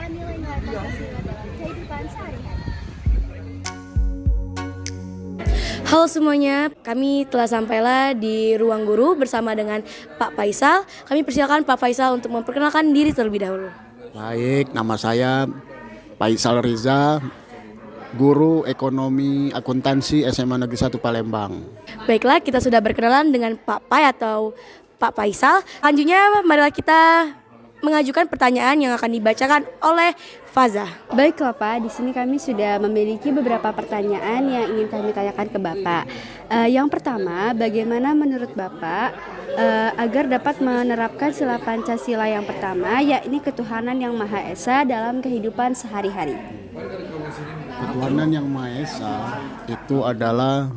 menerapkan nilai-nilai Pancasila dalam kehidupan sehari-hari. Halo semuanya, kami telah sampailah di ruang guru bersama dengan Pak Faisal. Kami persilakan Pak Faisal untuk memperkenalkan diri terlebih dahulu. Baik, nama saya Faisal Riza, guru ekonomi akuntansi SMA Negeri 1 Palembang. Baiklah, kita sudah berkenalan dengan Pak Pai atau Pak Faisal. Selanjutnya, marilah kita mengajukan pertanyaan yang akan dibacakan oleh Faza. Baiklah Pak, di sini kami sudah memiliki beberapa pertanyaan yang ingin kami tanyakan ke Bapak. Yang pertama, bagaimana menurut Bapak agar dapat menerapkan sila Pancasila yang pertama, yakni ketuhanan yang Maha Esa dalam kehidupan sehari-hari? Ketuhanan yang Maha Esa itu adalah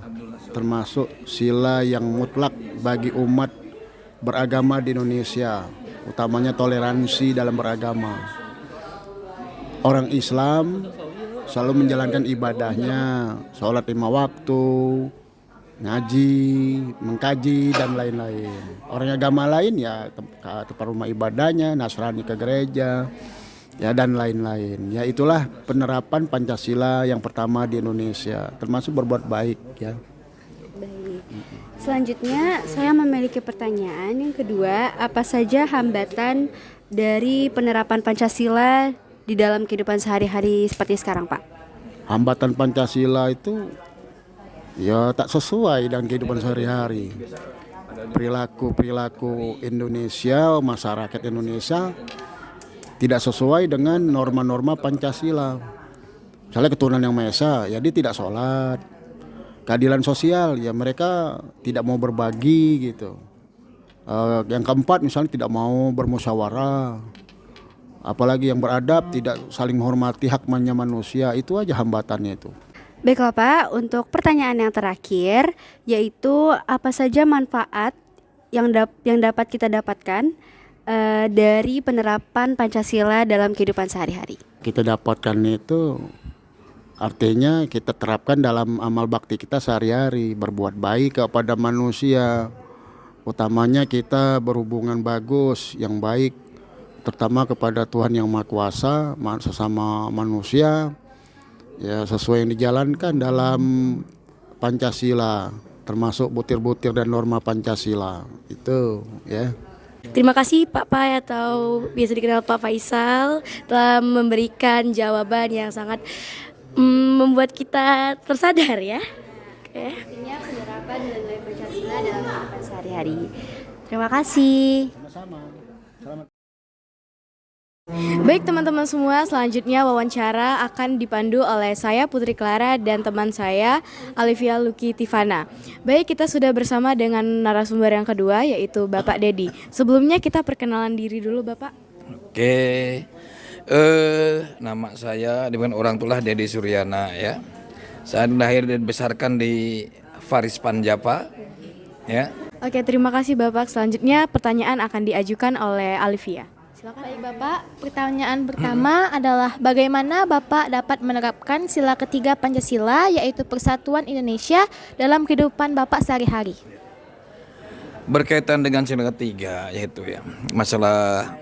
termasuk sila yang mutlak bagi umat beragama di Indonesia, utamanya toleransi dalam beragama. Orang Islam selalu menjalankan ibadahnya, sholat 5 waktu, ngaji, mengkaji, dan lain-lain. Orang agama lain ya ke tempat rumah ibadahnya, Nasrani ke gereja, ya dan lain-lain. Ya itulah penerapan Pancasila yang pertama di Indonesia, termasuk berbuat baik ya. Baik. Selanjutnya, saya memiliki pertanyaan yang kedua, apa saja hambatan dari penerapan Pancasila di dalam kehidupan sehari-hari seperti sekarang, Pak? Hambatan Pancasila itu ya tak sesuai dengan kehidupan sehari-hari. Perilaku Indonesia, masyarakat Indonesia tidak sesuai dengan norma-norma Pancasila. Misalnya keturunan yang Maha Esa, ya dia tidak sholat. Keadilan sosial, ya mereka tidak mau berbagi gitu. Yang keempat misalnya tidak mau bermusyawarah. Apalagi yang beradab, tidak saling menghormati haknya manusia, itu aja hambatannya itu. Baiklah Pak, untuk pertanyaan yang terakhir, yaitu apa saja manfaat yang dapat kita dapatkan dari penerapan Pancasila dalam kehidupan sehari-hari? Kita dapatkan itu artinya kita terapkan dalam amal bakti kita sehari-hari, berbuat baik kepada manusia. Utamanya kita berhubungan bagus, yang baik, terutama kepada Tuhan yang Maha Kuasa, sesama manusia, ya sesuai yang dijalankan dalam Pancasila, termasuk butir-butir dan norma Pancasila itu ya. Terima kasih Pak Pai atau biasa dikenal Pak Faisal telah memberikan jawaban yang sangat membuat kita tersadar ya. Oke. Artinya penerapan nilai Pancasila dalam kehidupan sehari-hari. Terima kasih. Sama-sama. Selamat. Baik teman-teman semua, selanjutnya wawancara akan dipandu oleh saya Putri Clara dan teman saya Alivia Luki Tivana. Baik, kita sudah bersama dengan narasumber yang kedua yaitu Bapak Dedi. Sebelumnya kita perkenalan diri dulu Bapak. Oke, nama saya dengan orang tua Dedi Suryana ya. Saya lahir dan dibesarkan di Faris Panjapa ya. Oke, terima kasih Bapak. Selanjutnya pertanyaan akan diajukan oleh Alivia. Silakan. Baik Bapak, pertanyaan pertama adalah bagaimana Bapak dapat menerapkan sila ketiga Pancasila yaitu Persatuan Indonesia dalam kehidupan Bapak sehari-hari? Berkaitan dengan sila ketiga yaitu ya masalah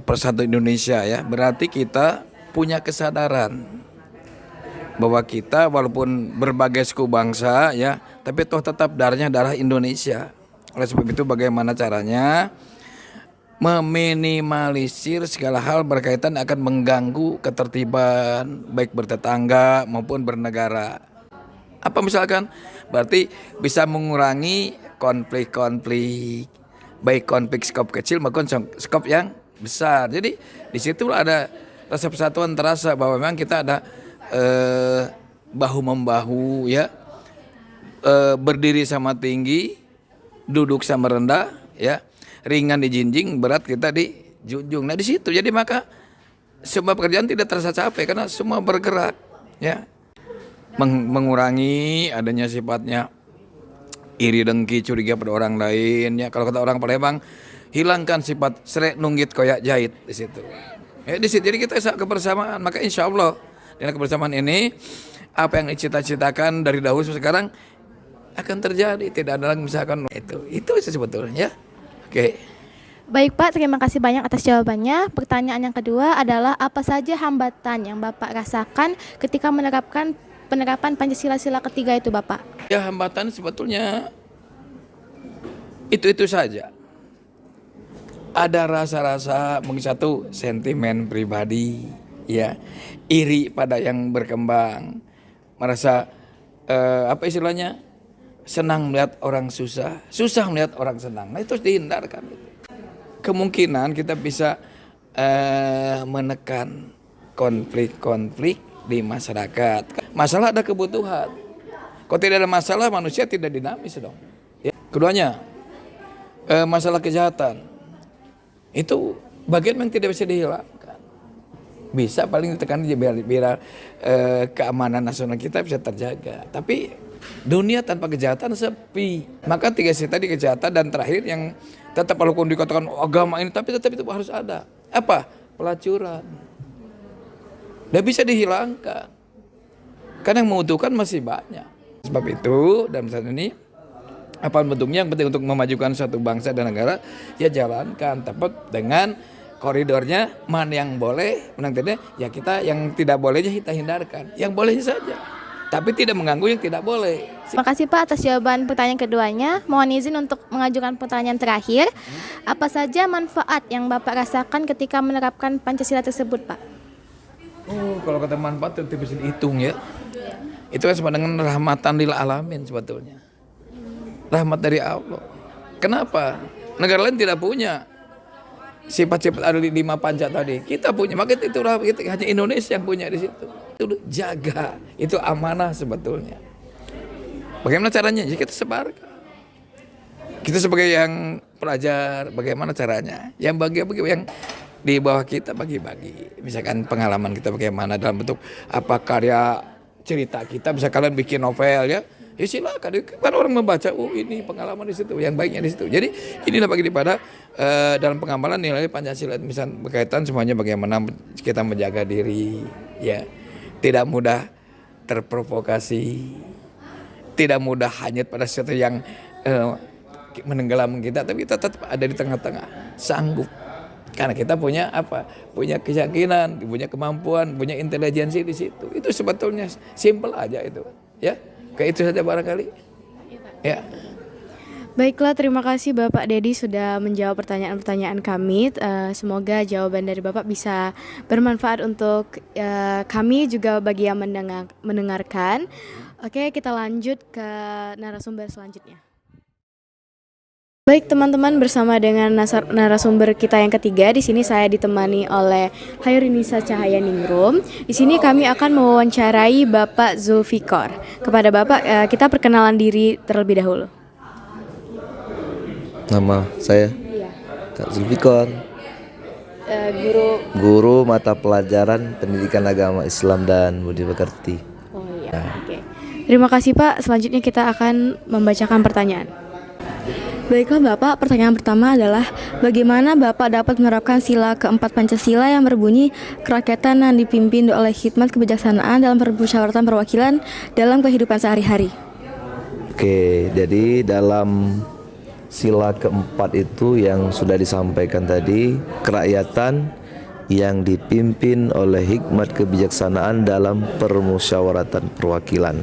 persatuan Indonesia ya. Berarti kita punya kesadaran bahwa kita walaupun berbagai suku bangsa ya, tapi toh tetap darah Indonesia. Oleh sebab itu bagaimana caranya meminimalisir segala hal berkaitan akan mengganggu ketertiban baik bertetangga maupun bernegara. Apa misalkan? Berarti bisa mengurangi konflik-konflik, baik konflik skop kecil maupun skop yang besar. Jadi di situ ada rasa persatuan terasa bahwa memang kita ada bahu membahu ya, berdiri sama tinggi, duduk sama rendah ya. Ringan dijinjing, berat kita dijunjung. Nah di situ jadi maka semua pekerjaan tidak terasa capek karena semua bergerak ya. Mengurangi adanya sifatnya iri dengki curiga pada orang lain ya. Kalau kata orang Palembang, hilangkan sifat srek nunggit koyak jahit di situ. Ya di situ jadi kita kebersamaan, maka insya Allah dengan kebersamaan ini apa yang dicita-citakan dari dahulu sampai sekarang akan terjadi. Tidak ada lagi misalkan itu sebetulnya ya. Oke. Baik Pak, terima kasih banyak atas jawabannya. Pertanyaan yang kedua adalah apa saja hambatan yang Bapak rasakan ketika menerapkan penerapan Pancasila sila ketiga itu Bapak? Ya hambatan sebetulnya itu saja. Ada rasa-rasa mungkin satu sentimen pribadi, ya, iri pada yang berkembang, merasa apa istilahnya, senang melihat orang susah, susah melihat orang senang. Nah itu harus dihindarkan. Kemungkinan kita bisa menekan konflik-konflik di masyarakat. Masalah ada kebutuhan. Kalau tidak ada masalah, manusia tidak dinamis dong. Ya. Keduanya, masalah kejahatan. Itu bagian yang tidak bisa dihilangkan. Bisa paling ditekan biar keamanan nasional kita bisa terjaga. Tapi dunia tanpa kejahatan sepi. Maka 3C tadi, kejahatan, dan terakhir yang tetap walaupun dikatakan agama ini, tapi tetap itu harus ada. Apa? Pelacuran. Tidak bisa dihilangkan. Karena yang membutuhkan masih banyak. Sebab itu dalam saat ini apa bentuknya yang penting untuk memajukan suatu bangsa dan negara, ya jalankan tepat dengan koridornya. Mana yang boleh, menang tidak, ya kita yang tidak bolehnya kita hindarkan. Yang bolehnya saja, tapi tidak mengganggu yang tidak boleh. Terima kasih Pak atas jawaban pertanyaan keduanya. Mohon izin untuk mengajukan pertanyaan terakhir. Apa saja manfaat yang Bapak rasakan ketika menerapkan Pancasila tersebut Pak? Oh, kalau kata manfaat itu bisa dihitung ya. Itu kan sama dengan rahmatan lil alamin sebetulnya. Rahmat dari Allah. Kenapa? Negara lain tidak punya sifat-sifat ada di 5 panca tadi. Kita punya, maka itu hanya Indonesia yang punya di situ. Itu jaga, itu amanah sebetulnya. Bagaimana caranya? Ya kita sebarkan. Kita sebagai yang pelajar, bagaimana caranya? Yang bagi yang di bawah kita bagi-bagi. Misalkan pengalaman kita bagaimana dalam bentuk apa karya cerita kita, bisa kalian bikin novel ya. Ya silakan, kan orang membaca, oh ini pengalaman di situ, yang baiknya di situ. Jadi inilah bagi pada dalam pengamalan nilai Pancasila, misalnya berkaitan semuanya bagaimana kita menjaga diri, ya, tidak mudah terprovokasi, tidak mudah hanyut pada sesuatu yang menenggelam kita, tapi kita tetap ada di tengah-tengah, sanggup. Karena kita punya apa? Punya keyakinan, punya kemampuan, punya intelijensi di situ. Itu sebetulnya simple aja itu, ya. Kayak itu saja barangkali. Ya. Baiklah, terima kasih Bapak Dedi sudah menjawab pertanyaan-pertanyaan kami. Semoga jawaban dari Bapak bisa bermanfaat untuk kami juga bagi yang mendengarkan. Oke, kita lanjut ke narasumber selanjutnya. Baik teman-teman, bersama dengan narasumber kita yang ketiga, di sini saya ditemani oleh Hayurinisa Cahaya Ningrum. Di sini kami akan mewawancarai Bapak Zulfikar. Kepada Bapak kita perkenalan diri terlebih dahulu. Nama saya Kak Zulfikar, guru mata pelajaran Pendidikan Agama Islam dan Budi Pekerti. Oh iya, oke. Terima kasih Pak. Selanjutnya kita akan membacakan pertanyaan. Baiklah Bapak, pertanyaan pertama adalah bagaimana Bapak dapat menerapkan sila keempat Pancasila yang berbunyi kerakyatan yang dipimpin oleh hikmat kebijaksanaan dalam permusyawaratan perwakilan dalam kehidupan sehari-hari? Oke, jadi dalam sila keempat itu yang sudah disampaikan tadi, kerakyatan yang dipimpin oleh hikmat kebijaksanaan dalam permusyawaratan perwakilan.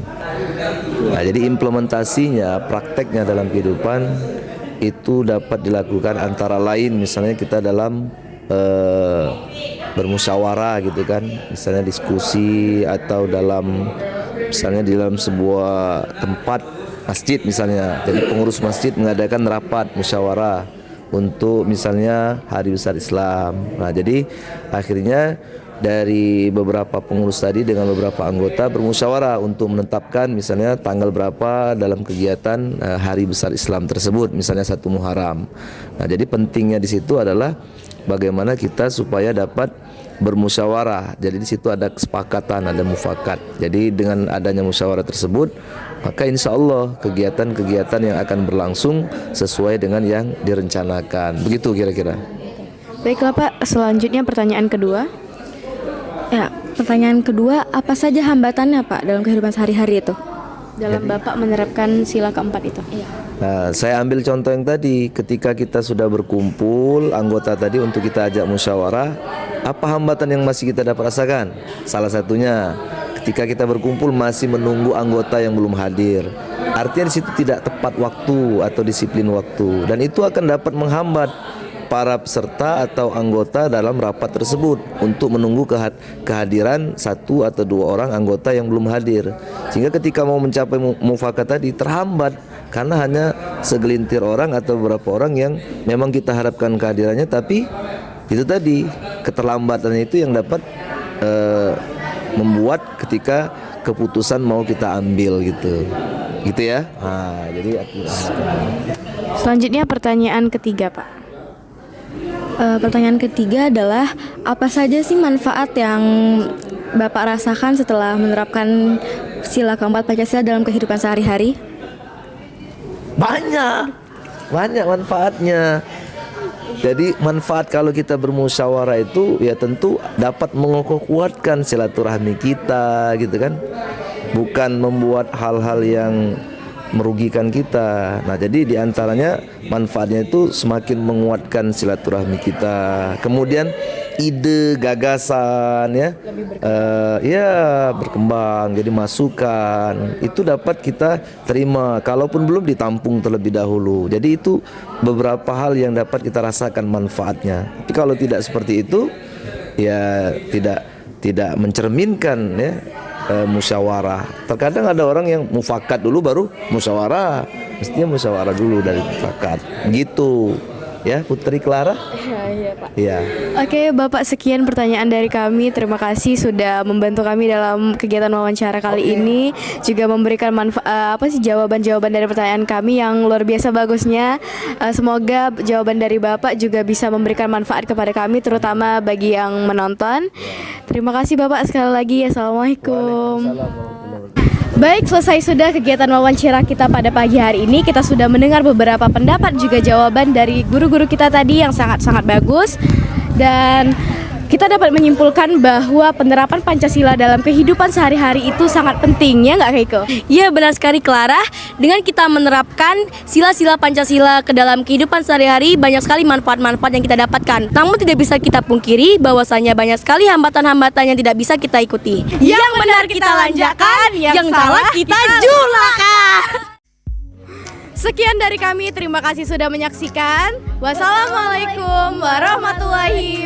Nah, jadi implementasinya, prakteknya dalam kehidupan itu dapat dilakukan antara lain misalnya kita dalam bermusyawarah gitu kan, misalnya diskusi, atau dalam misalnya di dalam sebuah tempat masjid misalnya, jadi pengurus masjid mengadakan rapat musyawarah untuk misalnya Hari Besar Islam. Nah, jadi akhirnya dari beberapa pengurus tadi dengan beberapa anggota bermusyawarah untuk menetapkan misalnya tanggal berapa dalam kegiatan Hari Besar Islam tersebut, misalnya 1 Muharram. Nah, jadi pentingnya di situ adalah bagaimana kita supaya dapat bermusyawarah. Jadi di situ ada kesepakatan, ada mufakat. Jadi dengan adanya musyawarah tersebut, maka insya Allah kegiatan-kegiatan yang akan berlangsung sesuai dengan yang direncanakan. Begitu kira-kira. Baiklah Pak, selanjutnya pertanyaan kedua. Ya, pertanyaan kedua, apa saja hambatannya Pak dalam kehidupan sehari-hari itu? Dalam Bapak menerapkan sila keempat itu? Iya. Nah, saya ambil contoh yang tadi, ketika kita sudah berkumpul anggota tadi untuk kita ajak musyawarah, apa hambatan yang masih kita dapat rasakan? Salah satunya ketika kita berkumpul masih menunggu anggota yang belum hadir. Artinya di situ tidak tepat waktu atau disiplin waktu, dan itu akan dapat menghambat para peserta atau anggota dalam rapat tersebut untuk menunggu kehadiran satu atau dua orang anggota yang belum hadir, sehingga ketika mau mencapai mufakat tadi terhambat karena hanya segelintir orang atau beberapa orang yang memang kita harapkan kehadirannya, tapi itu tadi keterlambatannya itu yang dapat membuat ketika keputusan mau kita ambil gitu ya. Nah, jadi Selanjutnya pertanyaan ketiga, Pak. Pertanyaan ketiga adalah apa saja sih manfaat yang Bapak rasakan setelah menerapkan sila keempat Pancasila dalam kehidupan sehari-hari? banyak manfaatnya. Jadi manfaat kalau kita bermusyawarah itu ya tentu dapat mengukuhkan silaturahmi kita gitu kan, bukan membuat hal-hal yang merugikan kita. Nah, jadi diantaranya manfaatnya itu semakin menguatkan silaturahmi kita. Kemudian ide, gagasan ya berkembang, jadi masukan itu dapat kita terima kalaupun belum ditampung terlebih dahulu. Jadi itu beberapa hal yang dapat kita rasakan manfaatnya. Tapi kalau tidak seperti itu ya tidak mencerminkan ya musyawarah. Terkadang ada orang yang mufakat dulu baru musyawarah. Mestinya musyawarah dulu dari mufakat. Gitu. Ya, Putri Clara? Iya, Pak. Iya. Oke, Bapak, sekian pertanyaan dari kami. Terima kasih sudah membantu kami dalam kegiatan wawancara kali ini, juga memberikan jawaban-jawaban dari pertanyaan kami yang luar biasa bagusnya. Semoga jawaban dari Bapak juga bisa memberikan manfaat kepada kami, terutama bagi yang menonton. Terima kasih Bapak sekali lagi. Assalamualaikum. Baik, selesai sudah kegiatan wawancara kita pada pagi hari ini. Kita sudah mendengar beberapa pendapat juga jawaban dari guru-guru kita tadi yang sangat-sangat bagus. Dan kita dapat menyimpulkan bahwa penerapan Pancasila dalam kehidupan sehari-hari itu sangat penting, ya nggak Keiko? Iya, benar sekali Clara. Dengan kita menerapkan sila-sila Pancasila ke dalam kehidupan sehari-hari, banyak sekali manfaat-manfaat yang kita dapatkan. Namun tidak bisa kita pungkiri bahwasanya banyak sekali hambatan-hambatan yang tidak bisa kita ikuti. Yang benar kita lanjakan, yang salah kita julakan. Sekian dari kami, terima kasih sudah menyaksikan. Wassalamualaikum warahmatullahi